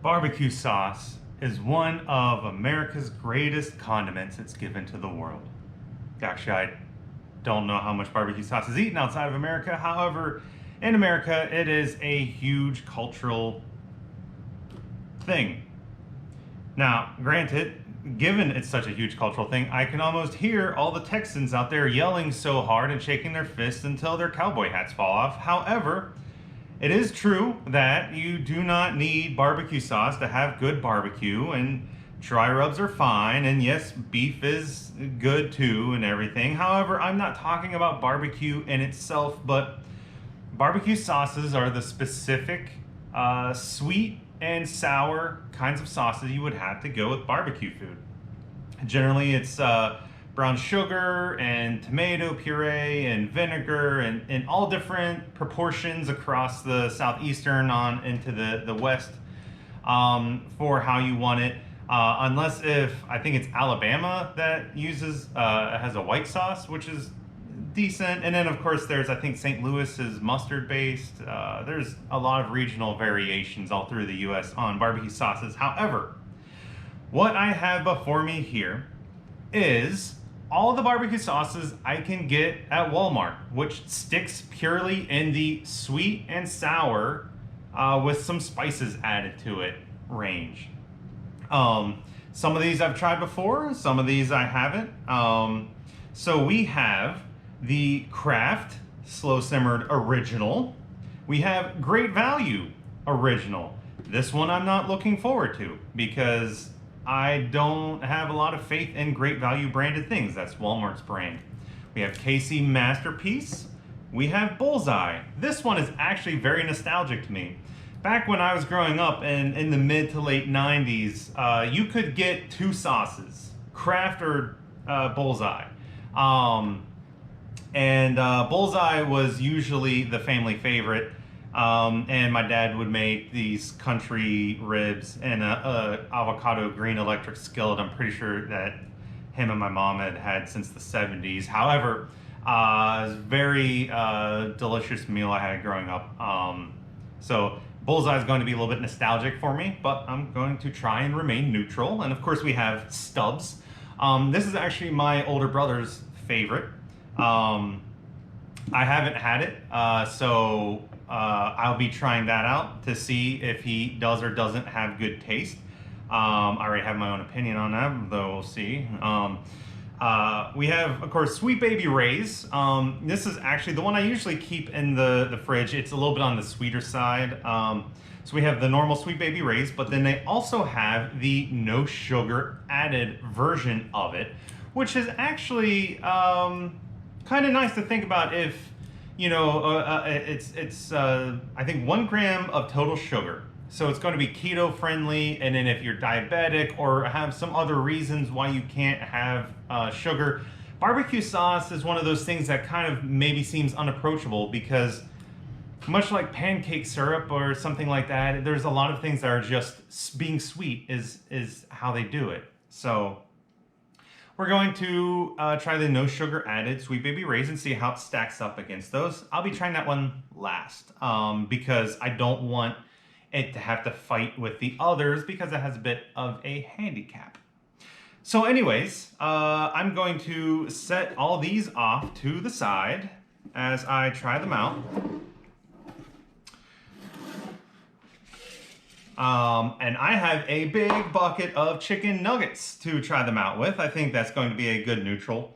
Barbecue sauce is one of America's greatest condiments it's given to the world. Actually, I don't know how much barbecue sauce is eaten outside of America. However, in America, it is a huge cultural thing. Now, granted, given it's such a huge cultural thing, I can almost hear all the Texans out there yelling so hard and shaking their fists until their cowboy hats fall off. However, it is true that you do not need barbecue sauce to have good barbecue, and dry rubs are fine, and yes, beef is good too and everything. However, I'm not talking about barbecue in itself, but barbecue sauces are the specific sweet and sour kinds of sauces you would have to go with barbecue food. Generally, it's brown sugar and tomato puree and vinegar and in all different proportions across the southeastern on into the west for how you want it. Unless if I think it's Alabama that uses has a white sauce, which is decent. And then of course there's, I think St. Louis is mustard based. There's a lot of regional variations all through the US on barbecue sauces. However, what I have before me here is all the barbecue sauces I can get at Walmart, which sticks purely in the sweet and sour with some spices added to it range. Some of these I've tried before, some of these I haven't. So we have the Kraft Slow Simmered Original. We have Great Value Original. This one I'm not looking forward to because I don't have a lot of faith in Great Value branded things. That's Walmart's brand. We have KC Masterpiece. We have Bullseye. This one is actually very nostalgic to me. Back when I was growing up in the mid to late 90s, you could get two sauces, Kraft or Bullseye. Bullseye was usually the family favorite. And my dad would make these country ribs in a avocado green electric skillet. I'm pretty sure that him and my mom had since the 70s. However, it was a very delicious meal I had growing up. So Bullseye is going to be a little bit nostalgic for me, but I'm going to try and remain neutral. And of course we have Stubbs. This is actually my older brother's favorite. I haven't had it, so I'll be trying that out to see if he does or doesn't have good taste. I already have my own opinion on that, though we'll see. We have, of course, Sweet Baby Ray's. This is actually the one I usually keep in the fridge. It's a little bit on the sweeter side. So we have the normal Sweet Baby Ray's, but then they also have the no sugar added version of it, which is actually kind of nice to think about if, you know, it's I think 1 gram of total sugar. So it's going to be keto friendly. And then if you're diabetic or have some other reasons why you can't have sugar, barbecue sauce is one of those things that kind of maybe seems unapproachable because much like pancake syrup or something like that, there's a lot of things that are just being sweet is how they do it. So we're going to try the no sugar added Sweet Baby Ray's and see how it stacks up against those. I'll be trying that one last because I don't want it to have to fight with the others because it has a bit of a handicap. So anyways, I'm going to set all these off to the side as I try them out. And I have a big bucket of chicken nuggets to try them out with. I think that's going to be a good neutral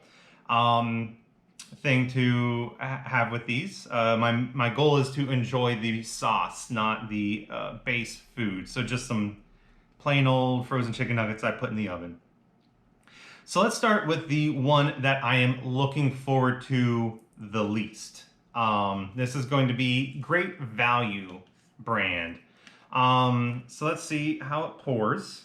thing to have with these. My goal is to enjoy the sauce, not the base food. So just some plain old frozen chicken nuggets I put in the oven. So let's start with the one that I am looking forward to the least. This is going to be Great Value brand. So let's see how it pours.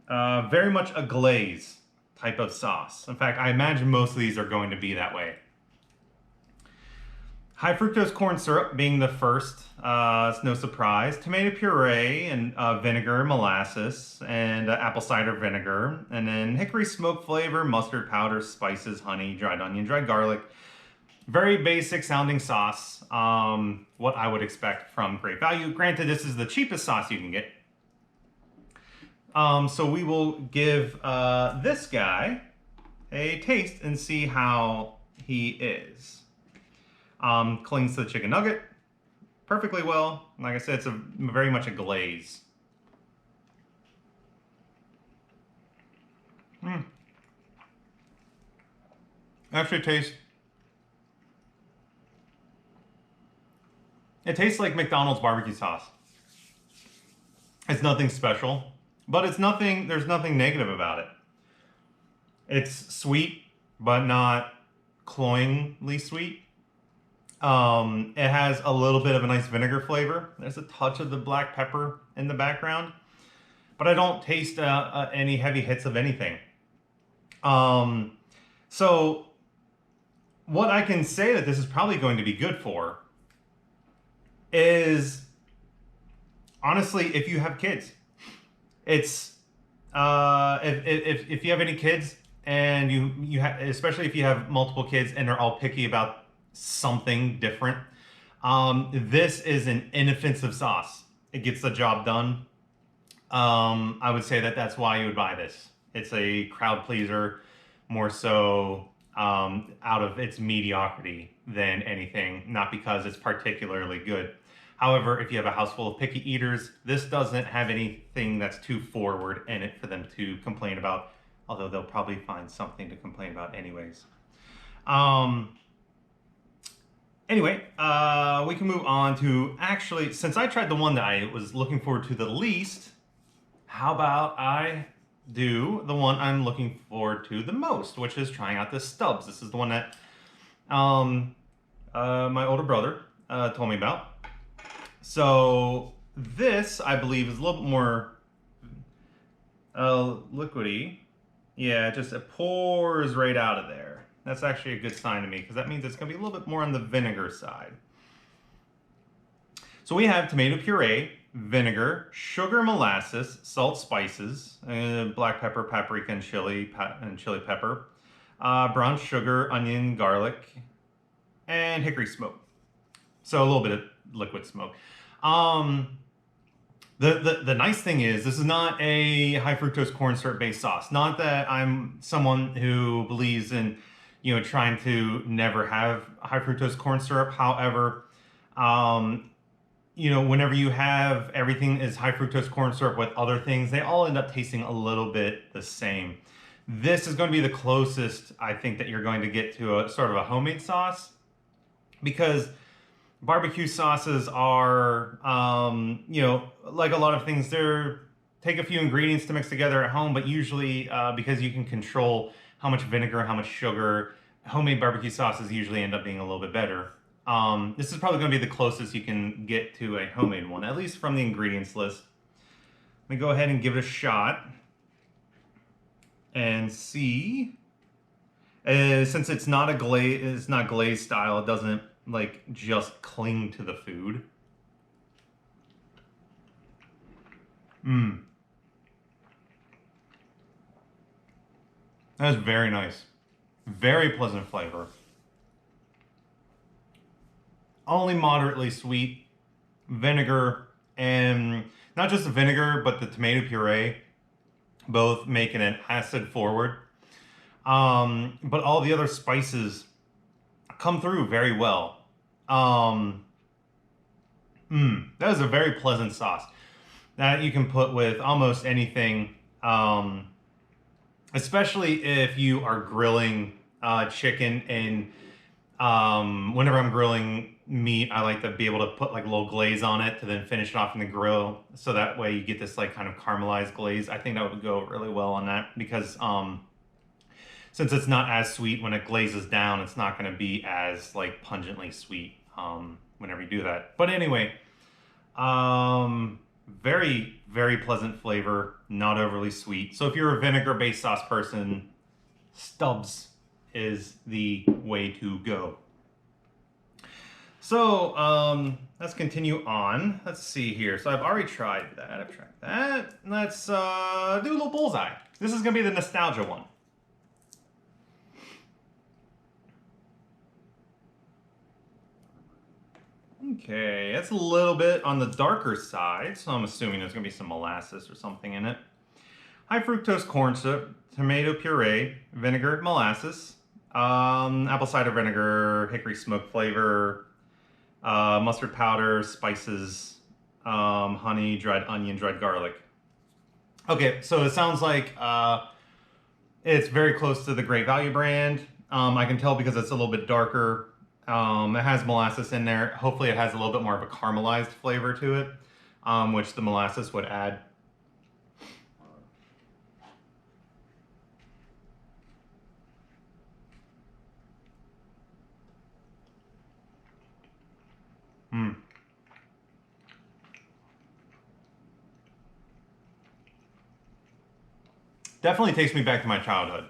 Very much a glaze type of sauce. In fact, I imagine most of these are going to be that way. High fructose corn syrup being the first, it's no surprise. Tomato puree and vinegar, molasses, and apple cider vinegar. And then hickory smoke flavor, mustard powder, spices, honey, dried onion, dried garlic. Very basic sounding sauce. What I would expect from Great Value. Granted, this is the cheapest sauce you can get. So we will give this guy a taste and see how he is. Clings to the chicken nugget perfectly well. Like I said, it's very much a glaze. Actually it tastes like McDonald's barbecue sauce. It's nothing special, but there's nothing negative about it. It's sweet, but not cloyingly sweet. It has a little bit of a nice vinegar flavor. There's a touch of the black pepper in the background, but I don't taste any heavy hits of anything. So what I can say that this is probably going to be good for is, honestly, if you have kids. It's if you have any kids, and especially if you have multiple kids and they're all picky about something different, this is an inoffensive sauce. It gets the job done. I would say that that's why you would buy this. It's a crowd pleaser, more so out of its mediocrity than anything, not because it's particularly good. However, if you have a house full of picky eaters, this doesn't have anything that's too forward in it for them to complain about, although they'll probably find something to complain about anyways. Anyway, we can move on to, actually, since I tried the one that I was looking forward to the least, how about I do the one I'm looking forward to the most, which is trying out the Stubbs. This is the one that my older brother told me about. So this, I believe, is a little bit more liquidy. Yeah, it pours right out of there. That's actually a good sign to me, because that means it's going to be a little bit more on the vinegar side. So we have tomato puree, vinegar, sugar, molasses, salt, spices, black pepper, paprika, and chili pepper, brown sugar, onion, garlic, and hickory smoke. So a little bit of liquid smoke. The nice thing is, this is not a high fructose corn syrup based sauce. Not that I'm someone who believes in, trying to never have high fructose corn syrup. However, whenever you have everything is high fructose corn syrup with other things, they all end up tasting a little bit the same. This is going to be the closest, I think, that you're going to get to a sort of a homemade sauce, because barbecue sauces are, like a lot of things, take a few ingredients to mix together at home, but usually because you can control how much vinegar, how much sugar, homemade barbecue sauces usually end up being a little bit better. This is probably going to be the closest you can get to a homemade one, at least from the ingredients list. Let me go ahead and give it a shot and see. Since it's not glaze style, it doesn't just cling to the food. That is very nice. Very pleasant flavor. Only moderately sweet. Vinegar, and not just the vinegar, but the tomato puree, both making it acid forward. But all the other spices come through very well. That is a very pleasant sauce that you can put with almost anything, especially if you are grilling chicken. And whenever I'm grilling meat, I like to be able to put a little glaze on it to then finish it off in the grill, so that way you get this kind of caramelized glaze. I think that would go really well on that, because since it's not as sweet, when it glazes down, it's not going to be as pungently sweet whenever you do that. But anyway, very, very pleasant flavor, not overly sweet. So if you're a vinegar-based sauce person, Stubbs is the way to go. So let's continue on. Let's see here. So I've already tried that. Let's do a little bullseye. This is going to be the nostalgia one. Okay, that's a little bit on the darker side, so I'm assuming there's going to be some molasses or something in it. High fructose corn syrup, tomato puree, vinegar, molasses, apple cider vinegar, hickory smoke flavor, mustard powder, spices, honey, dried onion, dried garlic. Okay, so it sounds like it's very close to the Great Value brand. I can tell because it's a little bit darker. It has molasses in there. Hopefully it has a little bit more of a caramelized flavor to it, which the molasses would add. Mm. Definitely takes me back to my childhood.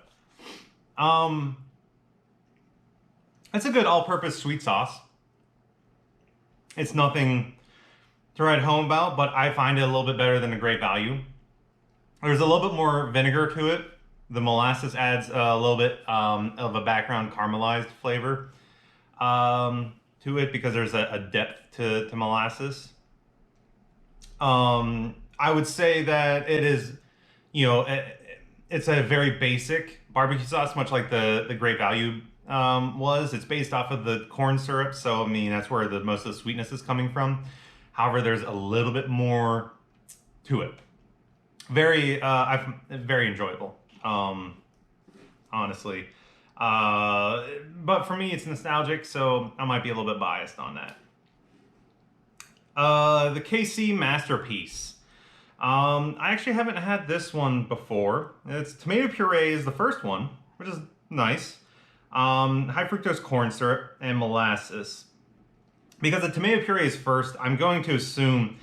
It's a good all-purpose sweet sauce. It's nothing to write home about, but I find it a little bit better than a Great Value. There's a little bit more vinegar to it. The molasses adds a little bit of a background caramelized flavor to it because there's a depth to molasses. I would say that it is, it's a very basic barbecue sauce, much like the Great Value was. It's based off of the corn syrup, so I mean that's where most of the sweetness is coming from. However, there's a little bit more to it. Very enjoyable, honestly. But for me, it's nostalgic, so I might be a little bit biased on that. The KC Masterpiece. I actually haven't had this one before. It's tomato puree is the first one, which is nice. High fructose corn syrup and molasses. Because the tomato puree is first, I'm going to assume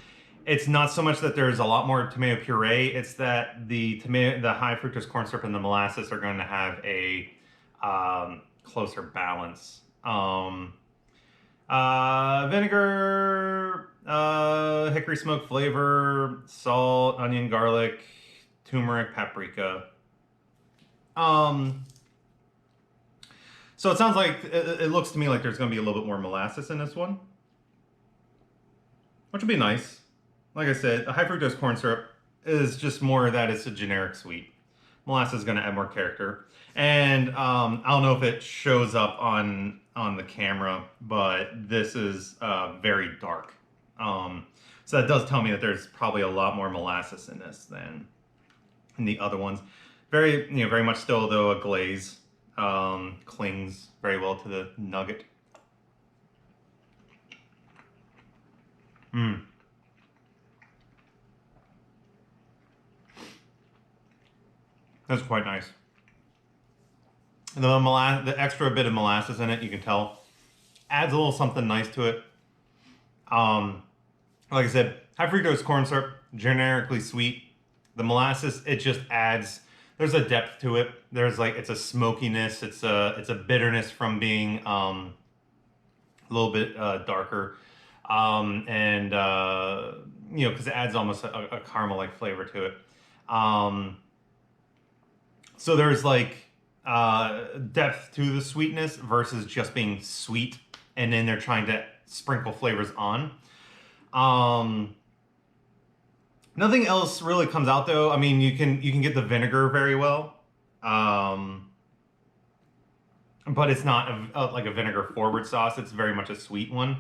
it's not so much that there's a lot more tomato puree, it's that the high fructose corn syrup and the molasses are going to have a closer balance. Vinegar, hickory smoke flavor, salt, onion, garlic, turmeric, paprika. So it sounds like, it looks to me like there's going to be a little bit more molasses in this one, which would be nice. Like I said, a high fructose corn syrup is just more that it's a generic sweet. Molasses is going to add more character. And I don't know if it shows up on the camera, but this is very dark. So that does tell me that there's probably a lot more molasses in this than in the other ones. Very much still though a glaze. Clings very well to the nugget. That's quite nice. The extra bit of molasses in it, you can tell, adds a little something nice to it. Like I said, high fructose corn syrup, generically sweet. The molasses, it just adds. There's a depth to it. There's it's a smokiness. It's a bitterness from being a little bit darker, and because it adds almost a caramel-like flavor to it. So there's depth to the sweetness versus just being sweet, and then they're trying to sprinkle flavors on. Nothing else really comes out though. I mean, you can get the vinegar very well, but it's not like a vinegar forward sauce. It's very much a sweet one.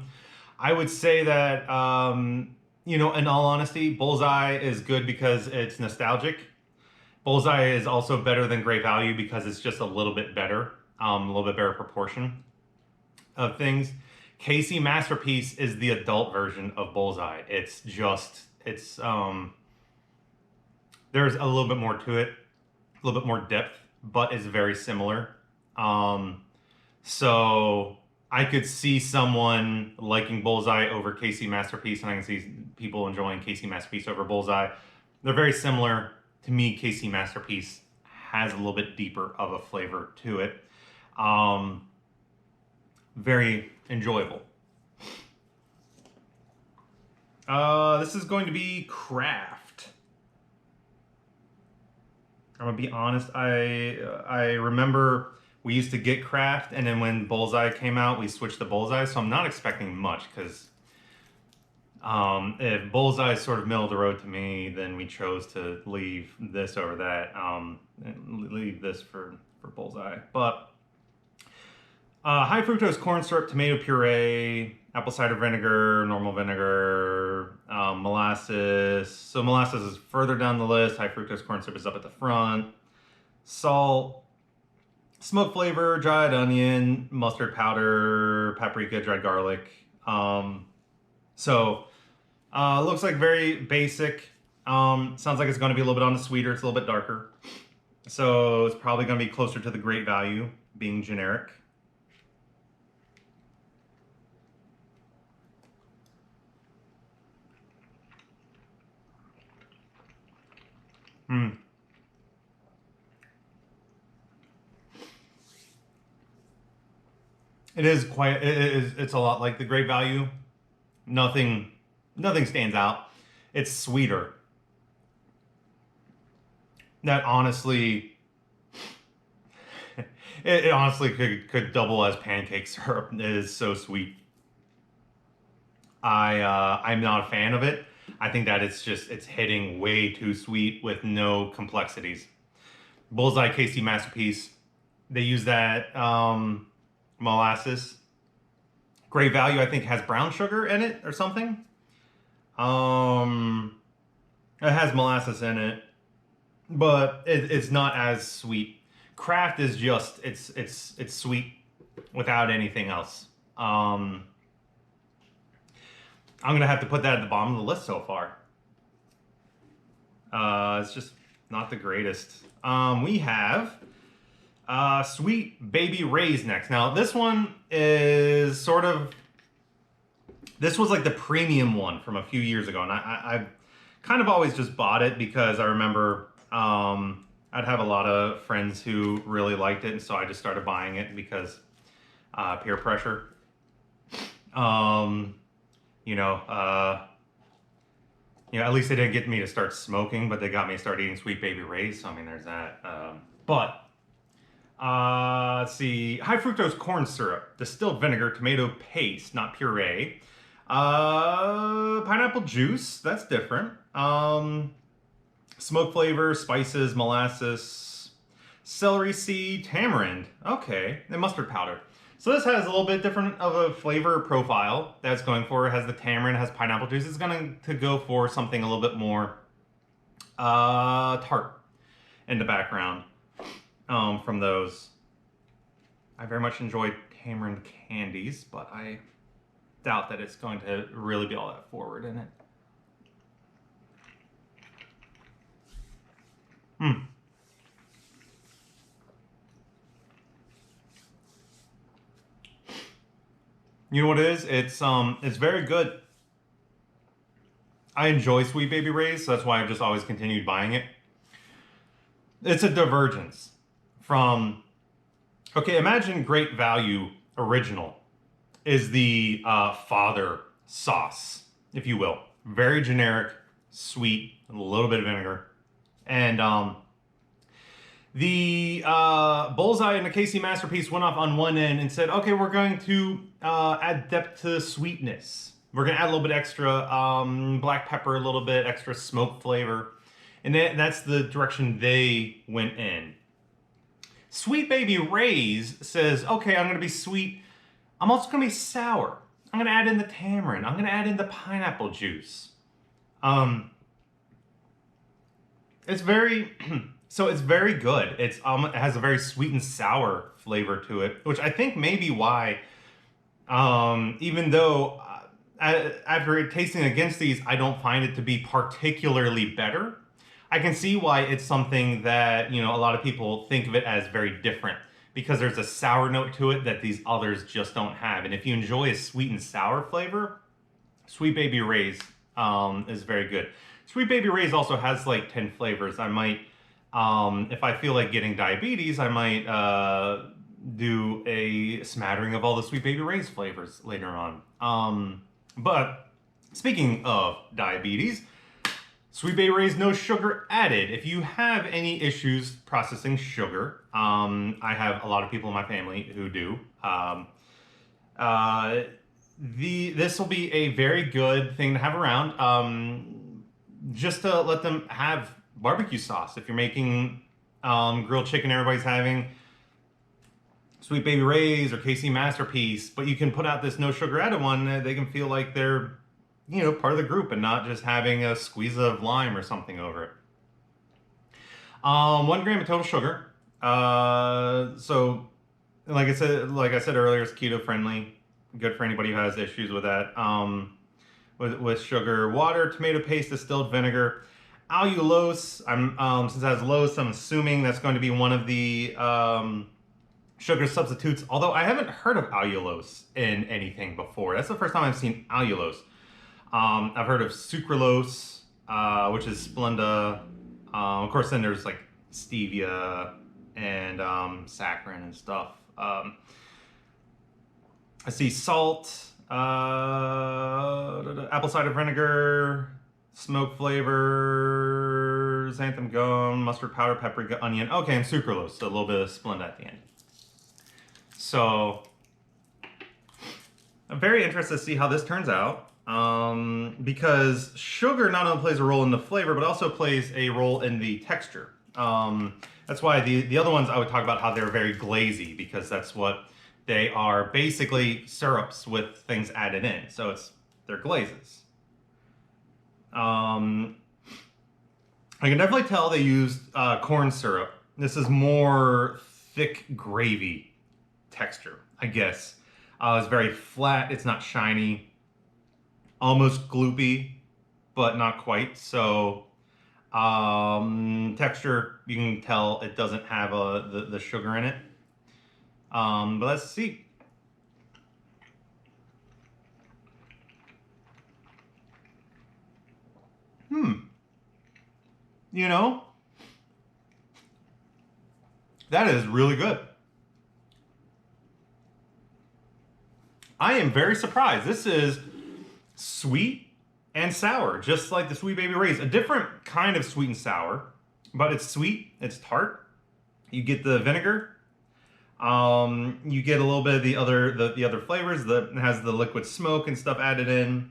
I would say that in all honesty, Bullseye is good because it's nostalgic. Bullseye is also better than Great Value because it's just a little bit better, a little bit better proportion of things. KC Masterpiece is the adult version of Bullseye. It's there's a little bit more to it, a little bit more depth, but it's very similar. So I could see someone liking Bullseye over KC Masterpiece, and I can see people enjoying KC Masterpiece over Bullseye. They're very similar. To me, KC Masterpiece has a little bit deeper of a flavor to it. Very enjoyable. This is going to be Kraft. I'm gonna be honest. I remember we used to get Kraft, and then when Bullseye came out, we switched to Bullseye. So I'm not expecting much because If Bullseye is sort of middle of the road to me, then we chose to leave this over that. Leave this for Bullseye. But high fructose corn syrup, tomato puree, apple cider vinegar, normal vinegar, molasses. So molasses is further down the list. High fructose corn syrup is up at the front. Salt, smoke flavor, dried onion, mustard powder, paprika, dried garlic. Looks like very basic. Sounds like it's going to be a little bit on the sweeter. It's a little bit darker. So it's probably going to be closer to the great value, being generic. It is quite. It's a lot like the great value. Nothing stands out. It's sweeter. That honestly, it honestly could double as pancake syrup. It is so sweet. I'm not a fan of it. I think that it's hitting way too sweet with no complexities. Bullseye KC Masterpiece. They use that molasses. Great Value, I think, has brown sugar in it or something. It has molasses in it, but it's not as sweet. Kraft is just it's sweet without anything else. I'm gonna have to put that at the bottom of the list so far. It's just not the greatest. We have Sweet Baby Ray's next. Now this one is sort of, this was like the premium one from a few years ago, and I kind of always just bought it because I remember I'd have a lot of friends who really liked it, and so I just started buying it because peer pressure. At least they didn't get me to start smoking, but they got me to start eating Sweet Baby Ray's. So I mean, there's that. Let's see. High fructose corn syrup, distilled vinegar, tomato paste, not puree. Pineapple juice, that's different. Smoke flavor, spices, molasses, celery seed, tamarind. Okay, and mustard powder. So this has a little bit different of a flavor profile that's going for. It has the tamarind, it has pineapple juice. It's going to go for something a little bit more tart in the background from those. I very much enjoy tamarind candies, but I doubt that it's going to really be all that forward in it. You know what it is? It's very good. I enjoy Sweet Baby Ray's, so that's why I've just always continued buying it. It's a divergence from, okay, imagine Great Value Original is the father sauce, if you will. Very generic, sweet, a little bit of vinegar. And the Bullseye and the KC Masterpiece went off on one end and said, okay, we're going to add depth to sweetness. We're going to add a little bit extra black pepper, a little bit extra smoke flavor. And that's the direction they went in. Sweet Baby Ray's says, okay, I'm going to be sweet. I'm also going to be sour. I'm going to add in the tamarind. I'm going to add in the pineapple juice. It's very, so it's very good. It has a very sweet and sour flavor to it, which I think may be why, even though after tasting against these, I don't find it to be particularly better. I can see why it's something that, a lot of people think of it as very different, because there's a sour note to it that these others just don't have. And if you enjoy a sweet and sour flavor, Sweet Baby Ray's is very good. Sweet Baby Ray's also has like 10 flavors. I might, if I feel like getting diabetes, I might do a smattering of all the Sweet Baby Ray's flavors later on. But speaking of diabetes, Sweet Baby Ray's no sugar added. If you have any issues processing sugar, I have a lot of people in my family who do. this will be a very good thing to have around. Just to let them have barbecue sauce. If you're making grilled chicken, everybody's having Sweet Baby Ray's or KC Masterpiece, but you can put out this no sugar added one. They can feel like they're, part of the group and not just having a squeeze of lime or something over it. 1 gram of total sugar. So, like I said earlier, it's keto friendly. Good for anybody who has issues with that. With sugar, water, tomato paste, distilled vinegar, allulose. Since it has lose, I'm assuming that's going to be one of the sugar substitutes. Although I haven't heard of allulose in anything before. That's the first time I've seen allulose. I've heard of sucralose, which is Splenda. Of course, then there's like stevia and saccharin and stuff. I see salt, apple cider vinegar, smoke flavors, xanthan gum, mustard powder, paprika, onion. Okay, and sucralose, so a little bit of Splenda at the end. So I'm very interested to see how this turns out. Because sugar not only plays a role in the flavor, but also plays a role in the texture. That's why the other ones I would talk about how they're very glazy, because that's what they are, basically syrups with things added in. So they're glazes. I can definitely tell they used corn syrup. This is more thick gravy texture, I guess. It's very flat. It's not shiny. Almost gloopy, but not quite. So texture, you can tell it doesn't have the sugar in it. But let's see. That is really good. I am very surprised. This is sweet and sour, just like the Sweet Baby Ray's. A different kind of sweet and sour, but it's sweet, it's tart. You get the vinegar. You get a little bit of the other flavors that has the liquid smoke and stuff added in.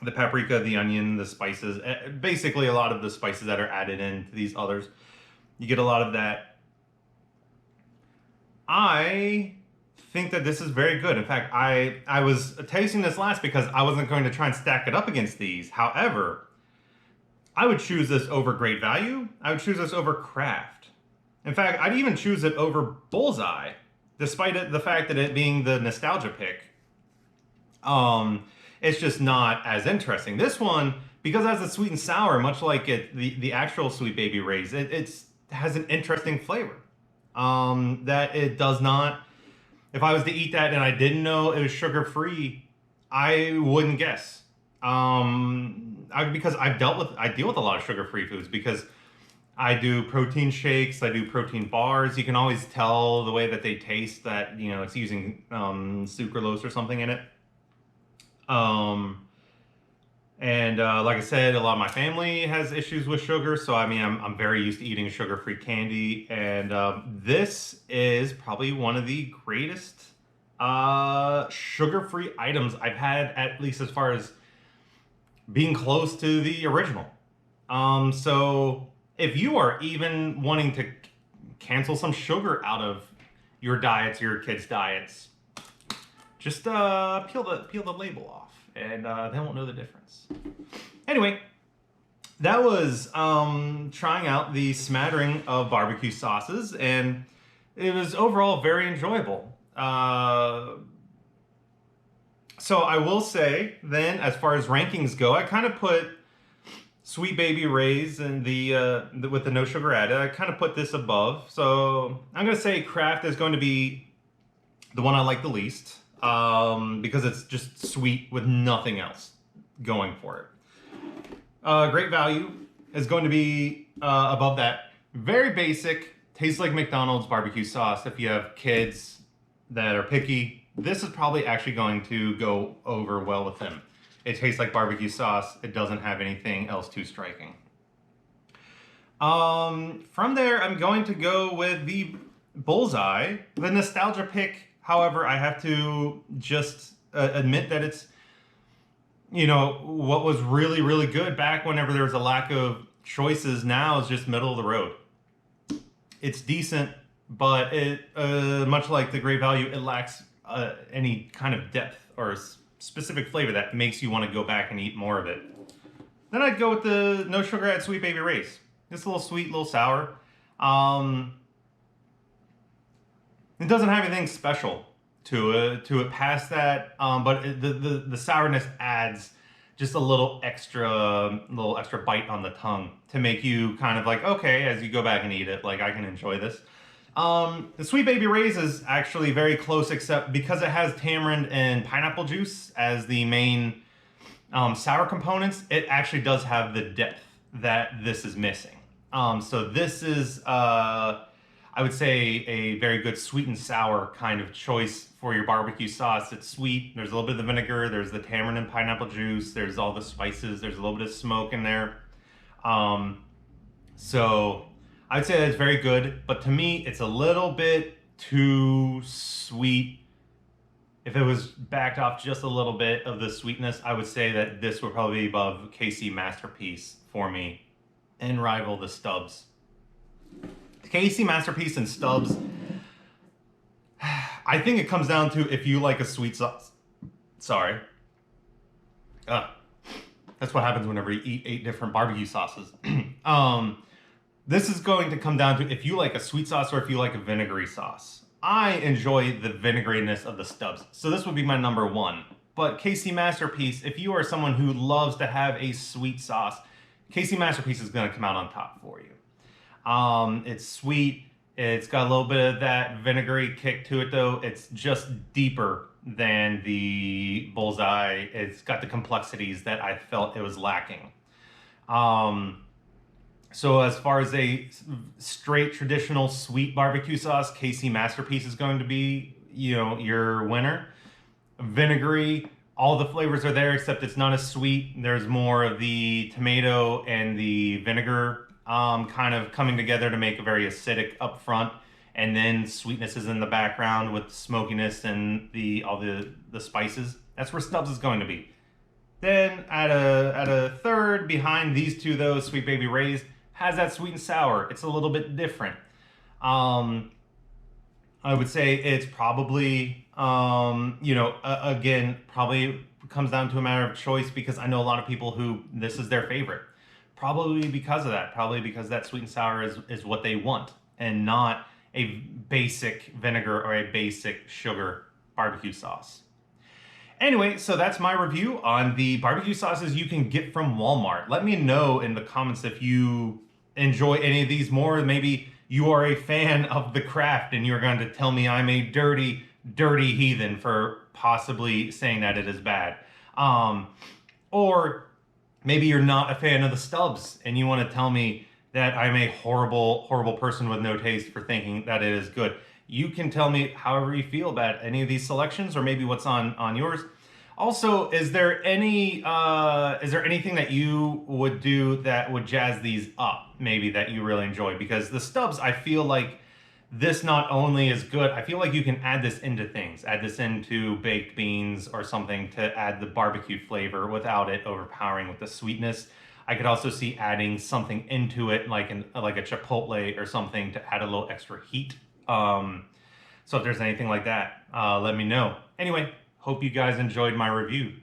The paprika, the onion, the spices, basically a lot of the spices that are added into these others. You get a lot of that. I think that this is very good. In fact, I was tasting this last because I wasn't going to try and stack it up against these. However, I would choose this over Great Value. I would choose this over Kraft. In fact, I'd even choose it over Bullseye, despite the fact that it being the nostalgia pick. It's just not as interesting. This one, because it has a sweet and sour, much like the actual Sweet Baby Ray's, it has an interesting flavor. That it does not. If I was to eat that and I didn't know it was sugar-free, I wouldn't guess. Because I deal with a lot of sugar-free foods, because I do protein shakes, I do protein bars. You can always tell the way that they taste that, it's using sucralose or something in it. Like I said, a lot of my family has issues with sugar, so I'm very used to eating sugar-free candy, and this is probably one of the greatest sugar-free items I've had, at least as far as being close to the original. So if you are even wanting to cancel some sugar out of your diets, your kids' diets, just peel the label off, and they won't know the difference. Anyway, that was trying out the smattering of barbecue sauces, and it was overall very enjoyable. So I will say then, as far as rankings go, I kind of put Sweet Baby Ray's and with the no sugar added. I kind of put this above. So I'm gonna say Kraft is going to be the one I like the least, because it's just sweet with nothing else going for it. Great Value is going to be above that. Very basic, tastes like McDonald's barbecue sauce. If you have kids that are picky, this is probably actually going to go over well with them. It tastes like barbecue sauce. It doesn't have anything else too striking. From there, I'm going to go with the Bullseye, the nostalgia pick. However, I have to just admit that it's, you know, what was really, really good back whenever there was a lack of choices now is just middle of the road. It's decent, but it, much like the Great Value, it lacks any kind of depth or specific flavor that makes you want to go back and eat more of it. Then I'd go with the no sugar add Sweet Baby Ray's. It's a little sweet, a little sour. It doesn't have anything special to it past that, but the sourness adds just a little extra bite on the tongue to make you kind of like, okay, as you go back and eat it, like I can enjoy this. The Sweet Baby Ray's is actually very close, except because it has tamarind and pineapple juice as the main sour components, it actually does have the depth that this is missing. So this is, I would say, a very good sweet and sour kind of choice for your barbecue sauce. It's sweet, there's a little bit of the vinegar, there's the tamarind and pineapple juice, there's all the spices, there's a little bit of smoke in there. So I would say that's very good, but to me, it's a little bit too sweet. If it was backed off just a little bit of the sweetness, I would say that this would probably be above KC Masterpiece for me and rival the Stubbs. KC Masterpiece and Stubbs, I think it comes down to if you like a sweet sauce. Sorry. That's what happens whenever you eat 8 different barbecue sauces. This is going to come down to if you like a sweet sauce or if you like a vinegary sauce. I enjoy the vinegariness of the Stubbs, so this would be my number 1. But KC Masterpiece, if you are someone who loves to have a sweet sauce, KC Masterpiece is going to come out on top for you. It's sweet. It's got a little bit of that vinegary kick to it, though. It's just deeper than the Bullseye. It's got the complexities that I felt it was lacking. So as far as a straight traditional sweet barbecue sauce, KC Masterpiece is going to be, you know, your winner. Vinegary, all the flavors are there except it's not as sweet. There's more of the tomato and the vinegar kind of coming together to make a very acidic up front, and then sweetness is in the background with smokiness and all the spices. That's where Stubbs is going to be. Then at a third behind these two, though, Sweet Baby Ray's has that sweet and sour. It's a little bit different. I would say it's probably, again, probably comes down to a matter of choice, because I know a lot of people who this is their favorite. Probably because of that. Probably because that sweet and sour is what they want, and not a basic vinegar or a basic sugar barbecue sauce. Anyway, so that's my review on the barbecue sauces you can get from Walmart. Let me know in the comments if you enjoy any of these more. Maybe you are a fan of the craft and you're going to tell me I'm a dirty, dirty heathen for possibly saying that it is bad. Or maybe you're not a fan of the Stubbs and you want to tell me that I'm a horrible, horrible person with no taste for thinking that it is good. You can tell me however you feel about any of these selections, or maybe what's on yours. Also, is there anything that you would do that would jazz these up, maybe, that you really enjoy? Because the Stubbs, I feel like this not only is good, I feel like you can add this into things. Add this into baked beans or something to add the barbecue flavor without it overpowering with the sweetness. I could also see adding something into it, like a chipotle or something, to add a little extra heat. So if there's anything like that, let me know. Anyway, hope you guys enjoyed my review.